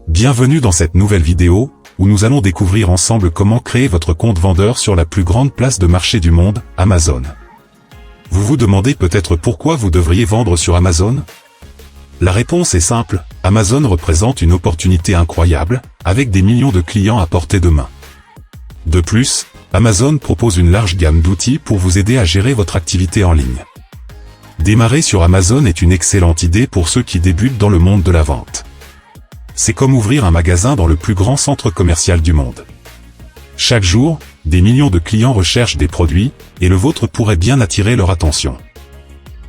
Bienvenue dans cette nouvelle vidéo, où nous allons découvrir ensemble comment créer votre compte vendeur sur la plus grande place de marché du monde, Amazon. Vous vous demandez peut-être pourquoi vous devriez vendre sur Amazon? La réponse est simple, Amazon représente une opportunité incroyable, avec des millions de clients à portée de main. De plus, Amazon propose une large gamme d'outils pour vous aider à gérer votre activité en ligne. Démarrer sur Amazon est une excellente idée pour ceux qui débutent dans le monde de la vente. C'est comme ouvrir un magasin dans le plus grand centre commercial du monde. Chaque jour, des millions de clients recherchent des produits, et le vôtre pourrait bien attirer leur attention.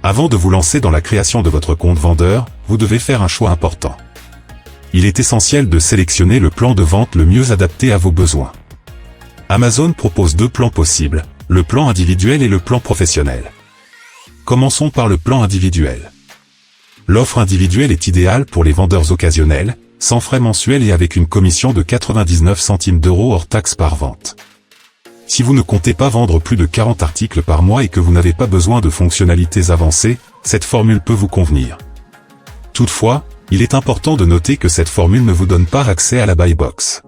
Avant de vous lancer dans la création de votre compte vendeur, vous devez faire un choix important. Il est essentiel de sélectionner le plan de vente le mieux adapté à vos besoins. Amazon propose deux plans possibles, le plan individuel et le plan professionnel. Commençons par le plan individuel. L'offre individuelle est idéale pour les vendeurs occasionnels, sans frais mensuels et avec une commission de 99 centimes d'euros hors taxes par vente. Si vous ne comptez pas vendre plus de 40 articles par mois et que vous n'avez pas besoin de fonctionnalités avancées, cette formule peut vous convenir. Toutefois, il est important de noter que cette formule ne vous donne pas accès à la Buy Box.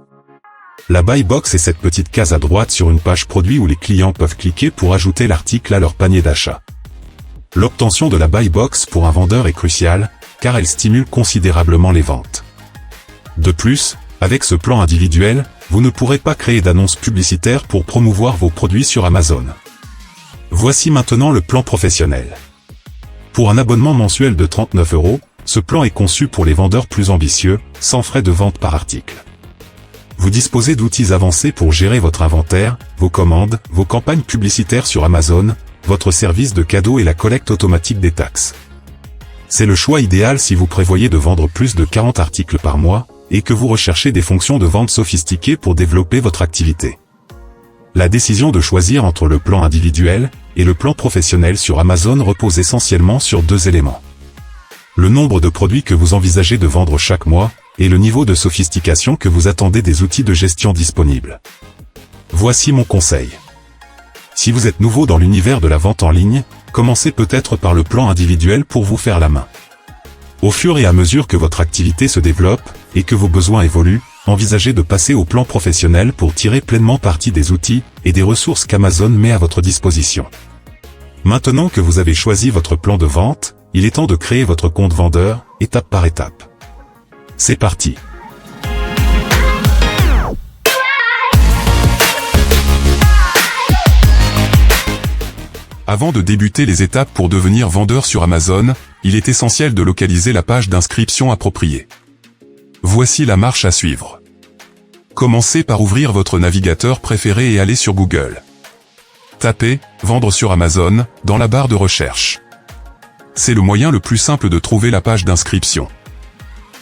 La Buy Box est cette petite case à droite sur une page produit où les clients peuvent cliquer pour ajouter l'article à leur panier d'achat. L'obtention de la Buy Box pour un vendeur est cruciale, car elle stimule considérablement les ventes. De plus, avec ce plan individuel, vous ne pourrez pas créer d'annonces publicitaires pour promouvoir vos produits sur Amazon. Voici maintenant le plan professionnel. Pour un abonnement mensuel de 39 €, ce plan est conçu pour les vendeurs plus ambitieux, sans frais de vente par article. Vous disposez d'outils avancés pour gérer votre inventaire, vos commandes, vos campagnes publicitaires sur Amazon, votre service de cadeaux et la collecte automatique des taxes. C'est le choix idéal si vous prévoyez de vendre plus de 40 articles par mois, et que vous recherchez des fonctions de vente sophistiquées pour développer votre activité. La décision de choisir entre le plan individuel et le plan professionnel sur Amazon repose essentiellement sur deux éléments. Le nombre de produits que vous envisagez de vendre chaque mois, et le niveau de sophistication que vous attendez des outils de gestion disponibles. Voici mon conseil. Si vous êtes nouveau dans l'univers de la vente en ligne, commencez peut-être par le plan individuel pour vous faire la main. Au fur et à mesure que votre activité se développe, et que vos besoins évoluent, envisagez de passer au plan professionnel pour tirer pleinement parti des outils et des ressources qu'Amazon met à votre disposition. Maintenant que vous avez choisi votre plan de vente, il est temps de créer votre compte vendeur, étape par étape. C'est parti! Avant de débuter les étapes pour devenir vendeur sur Amazon, il est essentiel de localiser la page d'inscription appropriée. Voici la marche à suivre. Commencez par ouvrir votre navigateur préféré et aller sur Google. Tapez « Vendre sur Amazon » dans la barre de recherche. C'est le moyen le plus simple de trouver la page d'inscription.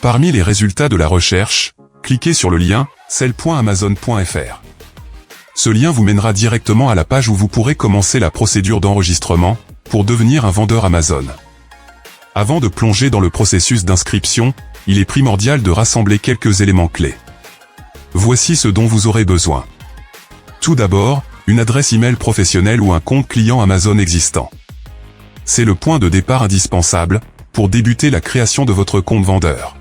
Parmi les résultats de la recherche, cliquez sur le lien « sell.amazon.fr ». Ce lien vous mènera directement à la page où vous pourrez commencer la procédure d'enregistrement pour devenir un vendeur Amazon. Avant de plonger dans le processus d'inscription, il est primordial de rassembler quelques éléments clés. Voici ce dont vous aurez besoin. Tout d'abord, une adresse email professionnelle ou un compte client Amazon existant. C'est le point de départ indispensable pour débuter la création de votre compte vendeur.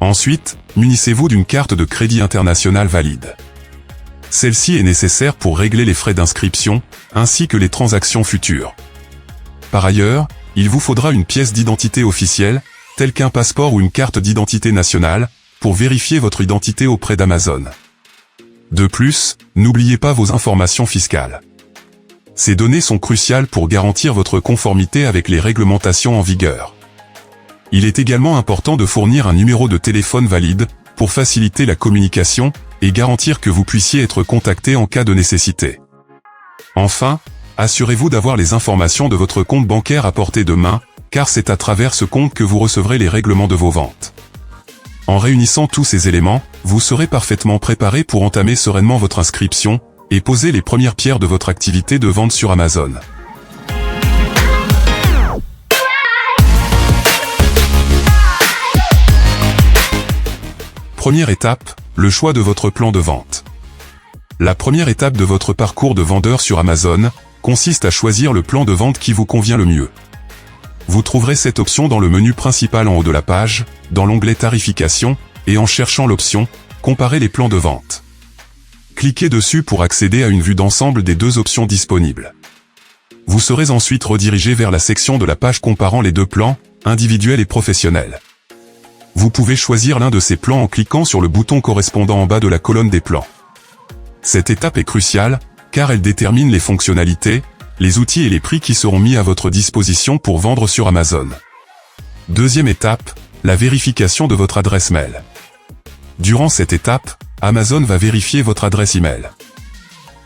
Ensuite, munissez-vous d'une carte de crédit international valide. Celle-ci est nécessaire pour régler les frais d'inscription, ainsi que les transactions futures. Par ailleurs, il vous faudra une pièce d'identité officielle, telle qu'un passeport ou une carte d'identité nationale, pour vérifier votre identité auprès d'Amazon. De plus, n'oubliez pas vos informations fiscales. Ces données sont cruciales pour garantir votre conformité avec les réglementations en vigueur. Il est également important de fournir un numéro de téléphone valide, pour faciliter la communication, et garantir que vous puissiez être contacté en cas de nécessité. Enfin, assurez-vous d'avoir les informations de votre compte bancaire à portée de main, car c'est à travers ce compte que vous recevrez les règlements de vos ventes. En réunissant tous ces éléments, vous serez parfaitement préparé pour entamer sereinement votre inscription, et poser les premières pierres de votre activité de vente sur Amazon. Première étape, le choix de votre plan de vente. La première étape de votre parcours de vendeur sur Amazon consiste à choisir le plan de vente qui vous convient le mieux. Vous trouverez cette option dans le menu principal en haut de la page, dans l'onglet Tarification, et en cherchant l'option « Comparer les plans de vente ». Cliquez dessus pour accéder à une vue d'ensemble des deux options disponibles. Vous serez ensuite redirigé vers la section de la page comparant les deux plans, individuel et professionnel. Vous pouvez choisir l'un de ces plans en cliquant sur le bouton correspondant en bas de la colonne des plans. Cette étape est cruciale, car elle détermine les fonctionnalités, les outils et les prix qui seront mis à votre disposition pour vendre sur Amazon. Deuxième étape, la vérification de votre adresse mail. Durant cette étape, Amazon va vérifier votre adresse email.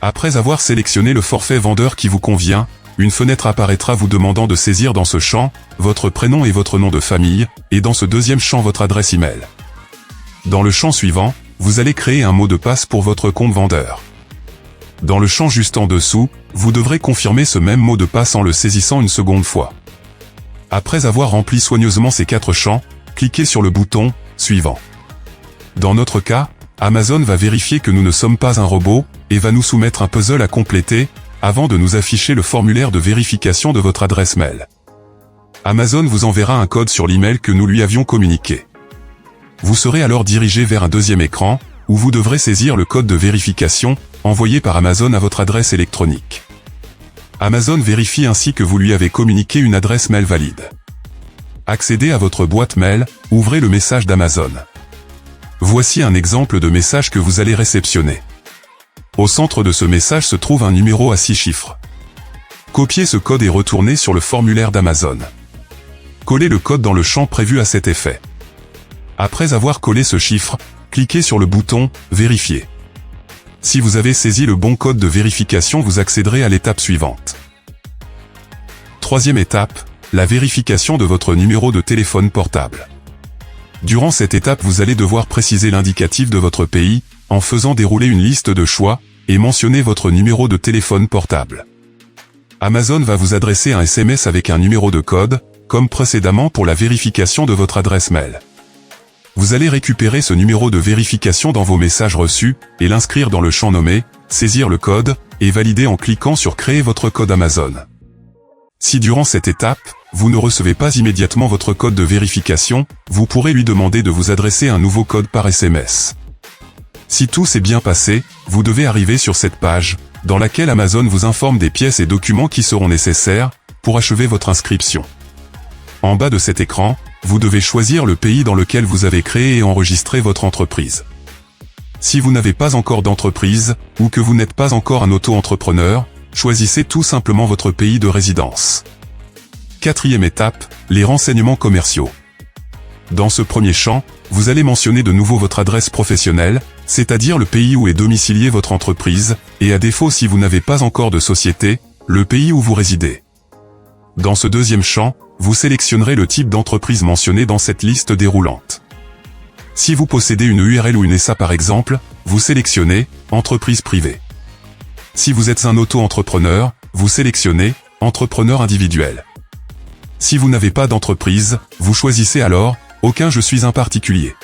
Après avoir sélectionné le forfait vendeur qui vous convient, une fenêtre apparaîtra vous demandant de saisir dans ce champ votre prénom et votre nom de famille, et dans ce deuxième champ votre adresse email. Dans le champ suivant, vous allez créer un mot de passe pour votre compte vendeur. Dans le champ juste en dessous, vous devrez confirmer ce même mot de passe en le saisissant une seconde fois. Après avoir rempli soigneusement ces 4 champs, cliquez sur le bouton « Suivant ». Dans notre cas, Amazon va vérifier que nous ne sommes pas un robot, et va nous soumettre un puzzle à compléter, avant de nous afficher le formulaire de vérification de votre adresse mail. Amazon vous enverra un code sur l'email que nous lui avions communiqué. Vous serez alors dirigé vers un deuxième écran, où vous devrez saisir le code de vérification, envoyé par Amazon à votre adresse électronique. Amazon vérifie ainsi que vous lui avez communiqué une adresse mail valide. Accédez à votre boîte mail, ouvrez le message d'Amazon. Voici un exemple de message que vous allez réceptionner. Au centre de ce message se trouve un numéro à 6 chiffres. Copiez ce code et retournez sur le formulaire d'Amazon. Collez le code dans le champ prévu à cet effet. Après avoir collé ce chiffre, cliquez sur le bouton « Vérifier ». Si vous avez saisi le bon code de vérification, vous accéderez à l'étape suivante. Troisième étape, la vérification de votre numéro de téléphone portable. Durant cette étape, vous allez devoir préciser l'indicatif de votre pays, en faisant dérouler une liste de choix, et mentionner votre numéro de téléphone portable. Amazon va vous adresser un SMS avec un numéro de code, comme précédemment pour la vérification de votre adresse mail. Vous allez récupérer ce numéro de vérification dans vos messages reçus, et l'inscrire dans le champ nommé « Saisir le code » et valider en cliquant sur « Créer votre code Amazon ». Si durant cette étape, vous ne recevez pas immédiatement votre code de vérification, vous pourrez lui demander de vous adresser un nouveau code par SMS. Si tout s'est bien passé, vous devez arriver sur cette page, dans laquelle Amazon vous informe des pièces et documents qui seront nécessaires pour achever votre inscription. En bas de cet écran, vous devez choisir le pays dans lequel vous avez créé et enregistré votre entreprise. Si vous n'avez pas encore d'entreprise, ou que vous n'êtes pas encore un auto-entrepreneur, choisissez tout simplement votre pays de résidence. Quatrième étape, les renseignements commerciaux. Dans ce premier champ, vous allez mentionner de nouveau votre adresse professionnelle, c'est-à-dire le pays où est domiciliée votre entreprise, et à défaut si vous n'avez pas encore de société, le pays où vous résidez. Dans ce deuxième champ, vous sélectionnerez le type d'entreprise mentionné dans cette liste déroulante. Si vous possédez une URL ou une SA par exemple, vous sélectionnez « Entreprise privée ». Si vous êtes un auto-entrepreneur, vous sélectionnez « Entrepreneur individuel ». Si vous n'avez pas d'entreprise, vous choisissez alors « Aucun je suis un particulier ».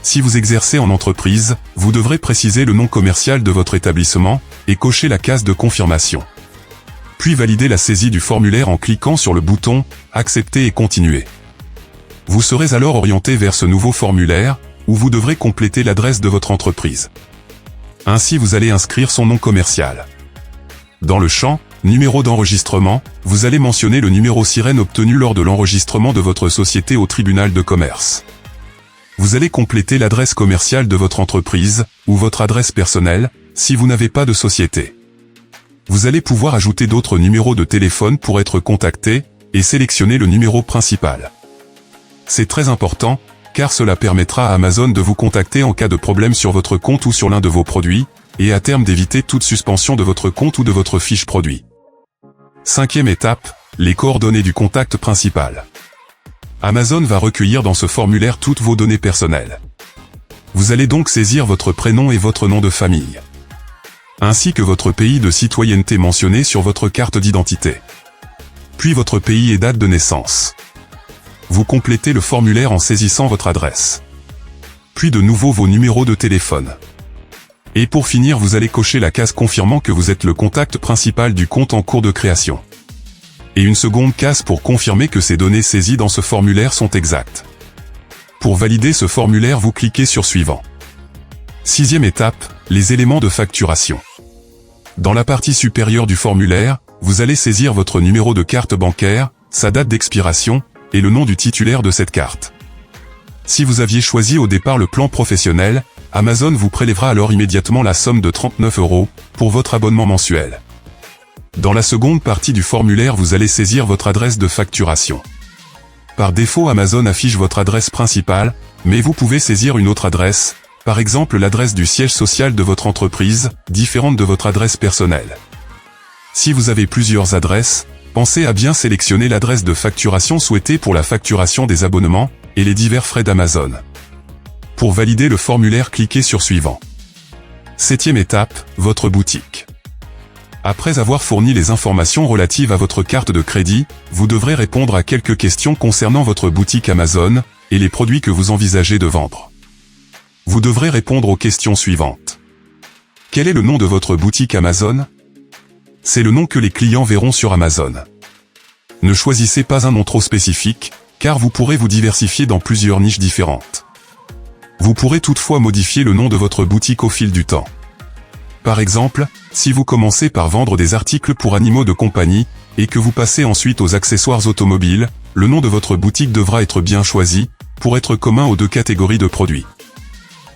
Si vous exercez en entreprise, vous devrez préciser le nom commercial de votre établissement et cocher la case de confirmation. Puis valider la saisie du formulaire en cliquant sur le bouton « Accepter et continuer ». Vous serez alors orienté vers ce nouveau formulaire, où vous devrez compléter l'adresse de votre entreprise. Ainsi vous allez inscrire son nom commercial. Dans le champ « Numéro d'enregistrement », vous allez mentionner le numéro sirène obtenu lors de l'enregistrement de votre société au tribunal de commerce. Vous allez compléter l'adresse commerciale de votre entreprise, ou votre adresse personnelle, si vous n'avez pas de société. Vous allez pouvoir ajouter d'autres numéros de téléphone pour être contacté, et sélectionner le numéro principal. C'est très important, car cela permettra à Amazon de vous contacter en cas de problème sur votre compte ou sur l'un de vos produits, et à terme d'éviter toute suspension de votre compte ou de votre fiche produit. Cinquième étape, les coordonnées du contact principal. Amazon va recueillir dans ce formulaire toutes vos données personnelles. Vous allez donc saisir votre prénom et votre nom de famille, ainsi que votre pays de citoyenneté mentionné sur votre carte d'identité, puis votre pays et date de naissance. Vous complétez le formulaire en saisissant votre adresse, puis de nouveau vos numéros de téléphone. Et pour finir, vous allez cocher la case confirmant que vous êtes le contact principal du compte en cours de création. Et une seconde case pour confirmer que ces données saisies dans ce formulaire sont exactes. Pour valider ce formulaire, vous cliquez sur Suivant. Sixième étape, les éléments de facturation. Dans la partie supérieure du formulaire, vous allez saisir votre numéro de carte bancaire, sa date d'expiration, et le nom du titulaire de cette carte. Si vous aviez choisi au départ le plan professionnel, Amazon vous prélèvera alors immédiatement la somme de 39 € pour votre abonnement mensuel. Dans la seconde partie du formulaire, vous allez saisir votre adresse de facturation. Par défaut, Amazon affiche votre adresse principale, mais vous pouvez saisir une autre adresse, par exemple l'adresse du siège social de votre entreprise, différente de votre adresse personnelle. Si vous avez plusieurs adresses, pensez à bien sélectionner l'adresse de facturation souhaitée pour la facturation des abonnements et les divers frais d'Amazon. Pour valider le formulaire, cliquez sur Suivant. Septième étape, votre boutique. Après avoir fourni les informations relatives à votre carte de crédit, vous devrez répondre à quelques questions concernant votre boutique Amazon et les produits que vous envisagez de vendre. Vous devrez répondre aux questions suivantes. Quel est le nom de votre boutique Amazon? C'est le nom que les clients verront sur Amazon. Ne choisissez pas un nom trop spécifique, car vous pourrez vous diversifier dans plusieurs niches différentes. Vous pourrez toutefois modifier le nom de votre boutique au fil du temps. Par exemple, si vous commencez par vendre des articles pour animaux de compagnie, et que vous passez ensuite aux accessoires automobiles, le nom de votre boutique devra être bien choisi, pour être commun aux deux catégories de produits.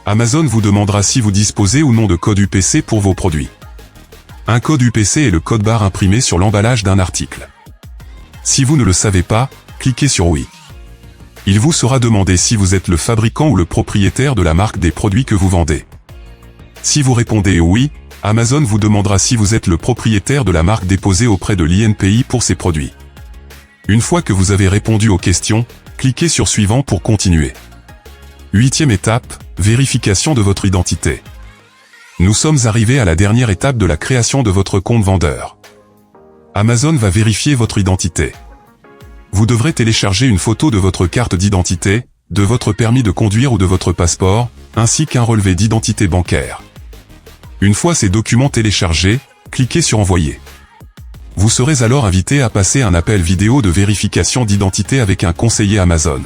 Amazon vous demandera si vous disposez ou non de code UPC pour vos produits. Un code UPC est le code barre imprimé sur l'emballage d'un article. Si vous ne le savez pas, cliquez sur Oui. Il vous sera demandé si vous êtes le fabricant ou le propriétaire de la marque des produits que vous vendez. Si vous répondez oui, Amazon vous demandera si vous êtes le propriétaire de la marque déposée auprès de l'INPI pour ces produits. Une fois que vous avez répondu aux questions, cliquez sur Suivant pour continuer. Huitième étape, vérification de votre identité. Nous sommes arrivés à la dernière étape de la création de votre compte vendeur. Amazon va vérifier votre identité. Vous devrez télécharger une photo de votre carte d'identité, de votre permis de conduire ou de votre passeport, ainsi qu'un relevé d'identité bancaire. Une fois ces documents téléchargés, cliquez sur Envoyer. Vous serez alors invité à passer un appel vidéo de vérification d'identité avec un conseiller Amazon.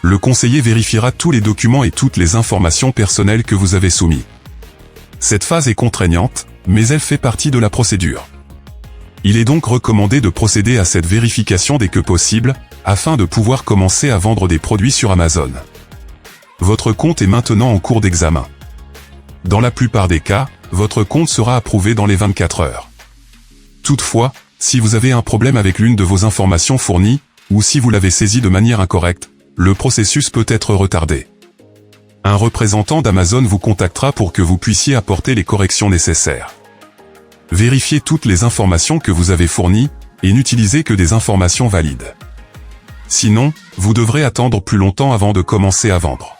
Le conseiller vérifiera tous les documents et toutes les informations personnelles que vous avez soumis. Cette phase est contraignante, mais elle fait partie de la procédure. Il est donc recommandé de procéder à cette vérification dès que possible, afin de pouvoir commencer à vendre des produits sur Amazon. Votre compte est maintenant en cours d'examen. Dans la plupart des cas, votre compte sera approuvé dans les 24 heures. Toutefois, si vous avez un problème avec l'une de vos informations fournies, ou si vous l'avez saisie de manière incorrecte, le processus peut être retardé. Un représentant d'Amazon vous contactera pour que vous puissiez apporter les corrections nécessaires. Vérifiez toutes les informations que vous avez fournies, et n'utilisez que des informations valides. Sinon, vous devrez attendre plus longtemps avant de commencer à vendre.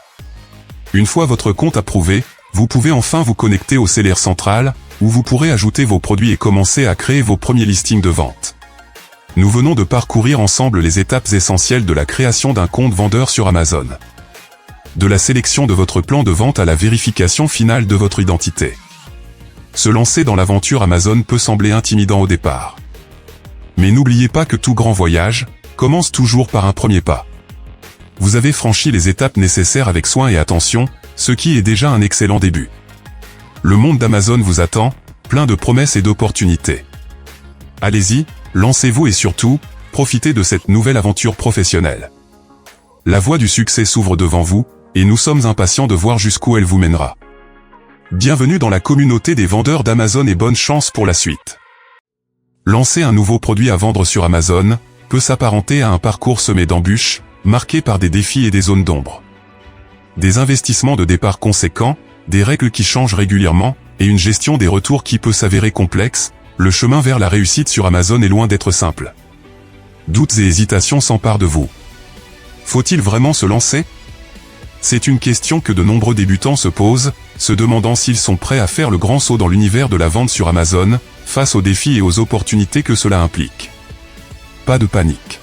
Une fois votre compte approuvé, vous pouvez enfin vous connecter au Seller Central, où vous pourrez ajouter vos produits et commencer à créer vos premiers listings de vente. Nous venons de parcourir ensemble les étapes essentielles de la création d'un compte vendeur sur Amazon. De la sélection de votre plan de vente à la vérification finale de votre identité. Se lancer dans l'aventure Amazon peut sembler intimidant au départ. Mais n'oubliez pas que tout grand voyage commence toujours par un premier pas. Vous avez franchi les étapes nécessaires avec soin et attention, ce qui est déjà un excellent début. Le monde d'Amazon vous attend, plein de promesses et d'opportunités. Allez-y, lancez-vous et surtout, profitez de cette nouvelle aventure professionnelle. La voie du succès s'ouvre devant vous, et nous sommes impatients de voir jusqu'où elle vous mènera. Bienvenue dans la communauté des vendeurs d'Amazon et bonne chance pour la suite. Lancer un nouveau produit à vendre sur Amazon peut s'apparenter à un parcours semé d'embûches, marqué par des défis et des zones d'ombre. Des investissements de départ conséquents, des règles qui changent régulièrement, et une gestion des retours qui peut s'avérer complexe, le chemin vers la réussite sur Amazon est loin d'être simple. Doutes et hésitations s'emparent de vous. Faut-il vraiment se lancer ? C'est une question que de nombreux débutants se posent, se demandant s'ils sont prêts à faire le grand saut dans l'univers de la vente sur Amazon, face aux défis et aux opportunités que cela implique. Pas de panique.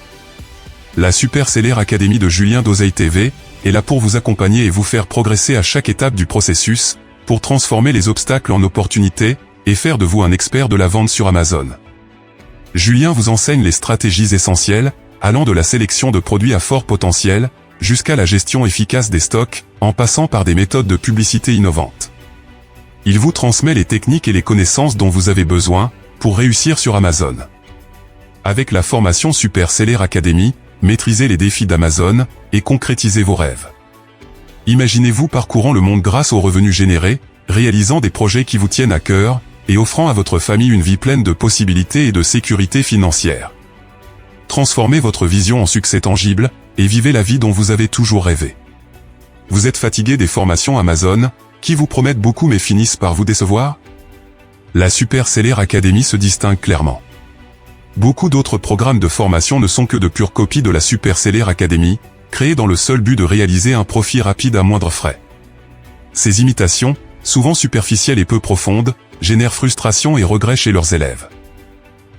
La Super Seller Academy de Julien d'Oseille TV est là pour vous accompagner et vous faire progresser à chaque étape du processus, pour transformer les obstacles en opportunités, et faire de vous un expert de la vente sur Amazon. Julien vous enseigne les stratégies essentielles, allant de la sélection de produits à fort potentiel, jusqu'à la gestion efficace des stocks, en passant par des méthodes de publicité innovantes. Il vous transmet les techniques et les connaissances dont vous avez besoin pour réussir sur Amazon. Avec la formation Super Seller Academy, maîtrisez les défis d'Amazon et concrétisez vos rêves. Imaginez-vous parcourant le monde grâce aux revenus générés, réalisant des projets qui vous tiennent à cœur et offrant à votre famille une vie pleine de possibilités et de sécurité financière. Transformez votre vision en succès tangible et vivez la vie dont vous avez toujours rêvé. Vous êtes fatigué des formations Amazon, qui vous promettent beaucoup mais finissent par vous décevoir? La Super Seller Academy se distingue clairement. Beaucoup d'autres programmes de formation ne sont que de pures copies de la Super Seller Academy, créées dans le seul but de réaliser un profit rapide à moindre frais. Ces imitations, souvent superficielles et peu profondes, génèrent frustration et regrets chez leurs élèves.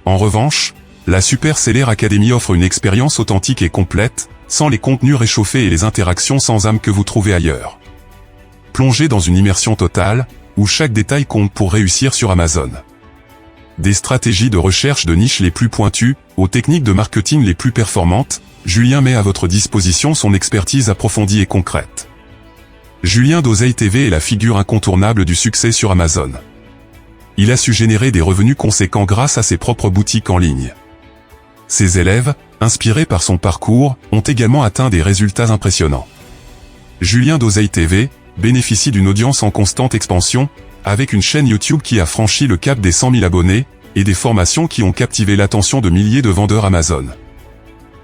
En revanche, la Super Seller Academy offre une expérience authentique et complète, sans les contenus réchauffés et les interactions sans âme que vous trouvez ailleurs. Plongez dans une immersion totale, où chaque détail compte pour réussir sur Amazon. Des stratégies de recherche de niche les plus pointues, aux techniques de marketing les plus performantes, Julien met à votre disposition son expertise approfondie et concrète. Julien d'Oseille TV est la figure incontournable du succès sur Amazon. Il a su générer des revenus conséquents grâce à ses propres boutiques en ligne. Ses élèves, inspirés par son parcours, ont également atteint des résultats impressionnants. Julien d'Oseille TV bénéficie d'une audience en constante expansion, avec une chaîne YouTube qui a franchi le cap des 100 000 abonnés, et des formations qui ont captivé l'attention de milliers de vendeurs Amazon.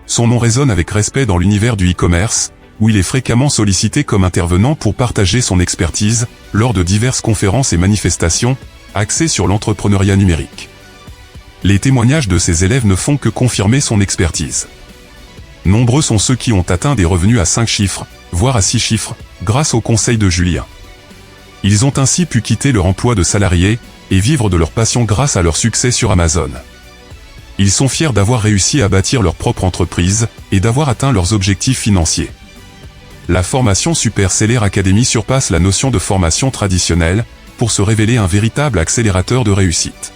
Son nom résonne avec respect dans l'univers du e-commerce, où il est fréquemment sollicité comme intervenant pour partager son expertise, lors de diverses conférences et manifestations, axées sur l'entrepreneuriat numérique. Les témoignages de ses élèves ne font que confirmer son expertise. Nombreux sont ceux qui ont atteint des revenus à 5 chiffres, voire à 6 chiffres, grâce aux conseils de Julien. Ils ont ainsi pu quitter leur emploi de salarié, et vivre de leur passion grâce à leur succès sur Amazon. Ils sont fiers d'avoir réussi à bâtir leur propre entreprise, et d'avoir atteint leurs objectifs financiers. La formation Super Seller Academy surpasse la notion de formation traditionnelle, pour se révéler un véritable accélérateur de réussite.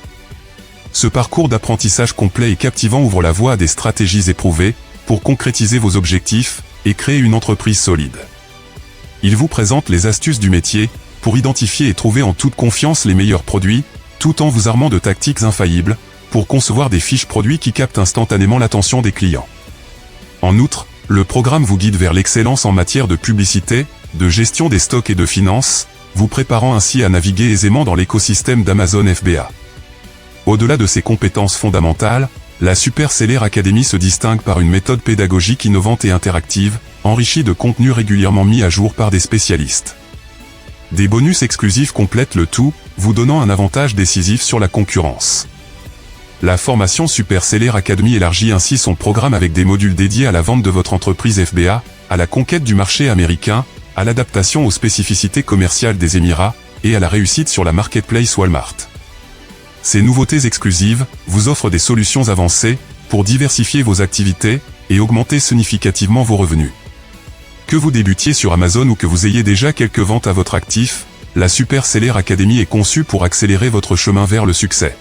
Ce parcours d'apprentissage complet et captivant ouvre la voie à des stratégies éprouvées, pour concrétiser vos objectifs, et créer une entreprise solide. Il vous présente les astuces du métier, pour identifier et trouver en toute confiance les meilleurs produits, tout en vous armant de tactiques infaillibles, pour concevoir des fiches produits qui captent instantanément l'attention des clients. En outre, le programme vous guide vers l'excellence en matière de publicité, de gestion des stocks et de finances, vous préparant ainsi à naviguer aisément dans l'écosystème d'Amazon FBA. Au-delà de ses compétences fondamentales, la Super Seller Academy se distingue par une méthode pédagogique innovante et interactive, enrichie de contenus régulièrement mis à jour par des spécialistes. Des bonus exclusifs complètent le tout, vous donnant un avantage décisif sur la concurrence. La formation Super Seller Academy élargit ainsi son programme avec des modules dédiés à la vente de votre entreprise FBA, à la conquête du marché américain, à l'adaptation aux spécificités commerciales des Émirats, et à la réussite sur la marketplace Walmart. Ces nouveautés exclusives vous offrent des solutions avancées pour diversifier vos activités et augmenter significativement vos revenus. Que vous débutiez sur Amazon ou que vous ayez déjà quelques ventes à votre actif, la Super Seller Academy est conçue pour accélérer votre chemin vers le succès.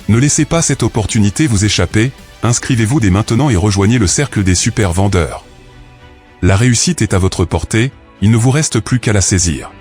Ne laissez pas cette opportunité vous échapper, inscrivez-vous dès maintenant et rejoignez le cercle des super vendeurs. La réussite est à votre portée, il ne vous reste plus qu'à la saisir.